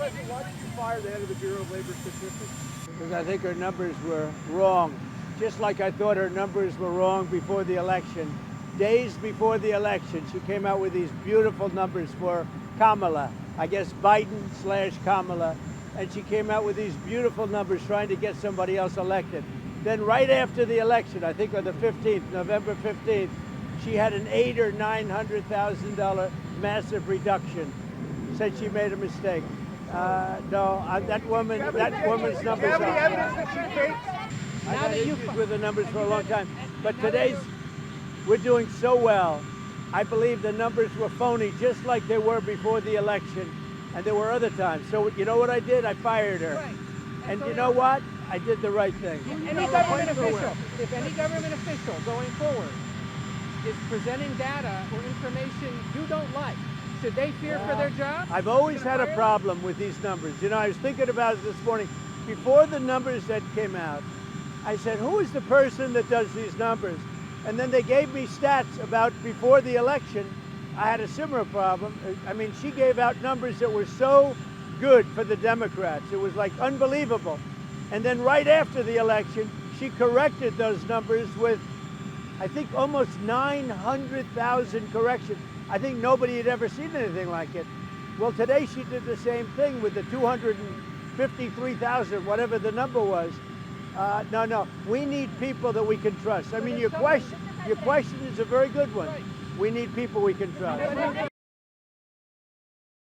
President, why did you fire the head of the Bureau of Labor Statistics? Because I think her numbers were wrong. Just like I thought her numbers were wrong before the election. Days before the election, she came out with these beautiful numbers for Kamala. I guess Biden/Kamala. And she came out with these beautiful numbers trying to get somebody else elected. Then right after the election, I think on the 15th, November 15th, she had an $800,000 or $900,000 massive reduction. Said she made a mistake. That woman's numbers Have any are. evidence that she faked? I've had issues with the numbers for a long time, but today's we're doing so well. I believe the numbers were phony, just like they were before the election, and there were other times. So you know what I did? I fired her, and you know what? I did the right thing. Any government official, if any government official going forward is presenting data or information you don't like, should they fear for their job? I've always had a problem with these numbers. You know, I was thinking about it this morning. Before the numbers that came out, I said, who is the person that does these numbers? And then they gave me stats about before the election. I had a similar problem. I mean, she gave out numbers that were so good for the Democrats. It was like unbelievable. And then right after the election, she corrected those numbers with, I think, almost 900,000 corrections. I think nobody had ever seen anything like it. Well, today she did the same thing with the 253,000, whatever the number was. No, we need people that we can trust. I mean, your question is a very good one. We need people we can trust.